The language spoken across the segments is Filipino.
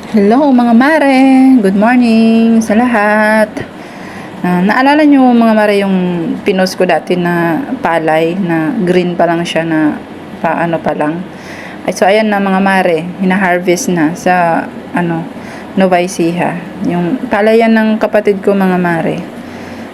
Hello mga mare, good morning sa lahat. Naalala nyo mga mare yung pinost ko dati na palay na green pa lang siya na paano pa lang. So ayan na mga mare, hina-harvest na sa Nueva Ecija. Yung palayan ng kapatid ko mga mare.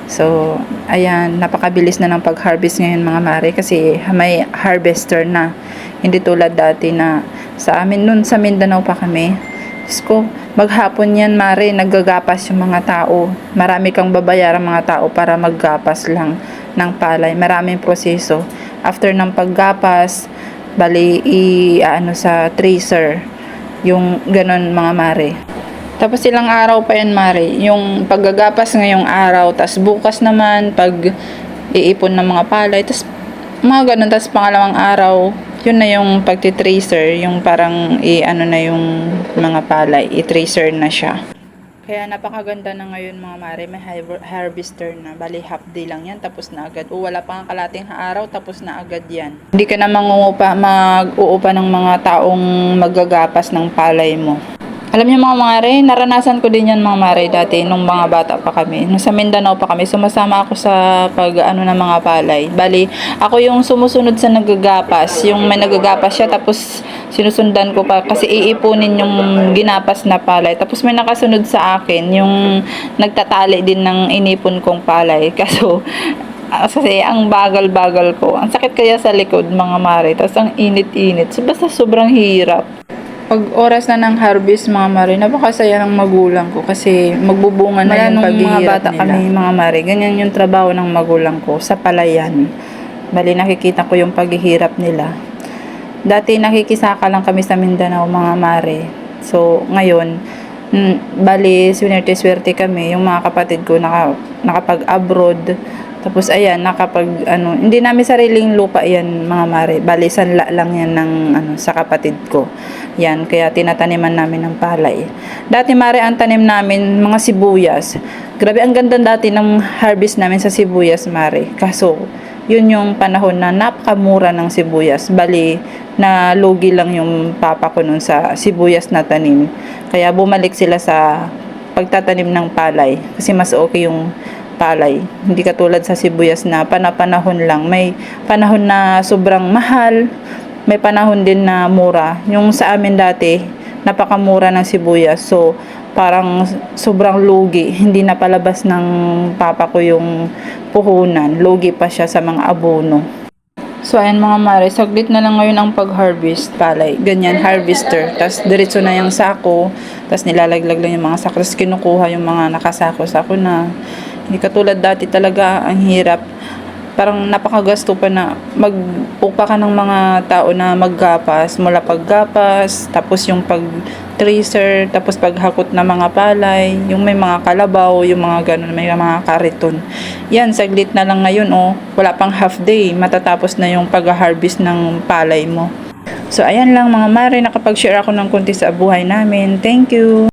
So ayan, napakabilis na ng pag-harvest ngayon mga mare kasi may harvester na. Hindi tulad dati na sa amin nun sa Mindanao pa kami. Diyos ko, maghapon yan, mare, naggagapas yung mga tao. Marami kang babayaran mga tao para maggapas lang ng palay. Maraming proseso. After ng paggapas, bali, sa tracer. Yung ganon mga mare. Tapos ilang araw pa yan, mare. Yung paggagapas ngayong araw, tas bukas naman, pag iipon ng mga palay, tas mga ganon, tas pangalawang araw, yun na yung pagtitracer, yung parang na yung mga palay, i-tracer na siya. Kaya napakaganda na ngayon mga mare, may harvester na. Bali half day lang yan, tapos na agad. Wala pa nga kalating araw, tapos na agad yan. Hindi ka na mag-uupa ng mga taong maggagapas ng palay mo. Alam niyo mga mare, naranasan ko din yan mga mare dati nung mga bata pa kami. Nung sa Mindanao pa kami, sumasama ako sa ng mga palay. Bali, ako yung sumusunod sa naggagapas. Yung may naggagapas siya, tapos sinusundan ko pa kasi iipunin yung ginapas na palay. Tapos may nakasunod sa akin, yung nagtatali din ng inipon kong palay. Kaso, kasi ang bagal-bagal ko. Ang sakit kaya sa likod mga mare. Tapos ang init-init. So, basta sobrang hirap. Pag oras na ng harvest mga mare, napakasaya ng magulang ko kasi magbubunga na yung paghihirap mga bata nila. Kami mga mare, ganyan yung trabaho ng magulang ko sa palayan. Bali nakikita ko yung paghihirap nila. Dati nakikisaka lang kami sa Mindanao mga mare. So ngayon, bali swerte kami, yung mga kapatid ko nakapag-abroad. Tapos ayan, hindi namin sariling lupa yan mga mare. Bali sanla lang yan ng sa kapatid ko. Yan, kaya tinataniman namin ng palay. Dati mare ang tanim namin mga sibuyas. Grabe ang ganda dati ng harvest namin sa sibuyas mare. Kaso yun yung panahon na napakamura ng sibuyas. Bali na lugi lang yung papa ko nun sa sibuyas na tanim. Kaya bumalik sila sa pagtatanim ng palay kasi mas okay yung palay. Hindi katulad sa sibuyas na panahon lang. May panahon na sobrang mahal, may panahon din na mura. Yung sa amin dati, napakamura ng sibuyas. So, parang sobrang lugi. Hindi na palabas ng papa ko yung puhunan. Lugi pa siya sa mga abono. So, ayan mga mare, saglit na lang ngayon ang pag-harvest palay. Ganyan, harvester. Tapos, diretso na yung sako. Tapos, nilalaglag lang yung mga sako. Tapos, kinukuha yung mga nakasako-sako na. Hindi katulad dati talaga, ang hirap. Parang napakagasto pa na mag-upa ka ng mga tao na maggapas. Mula paggapas, tapos yung pag-tracer, tapos paghakot na mga palay, yung may mga kalabaw, yung mga ganun, may mga kariton. Yan, saglit na lang ngayon, wala pang half day, matatapos na yung pag-harvest ng palay mo. So, ayan lang mga mare, nakapag-share ako ng konti sa buhay namin. Thank you!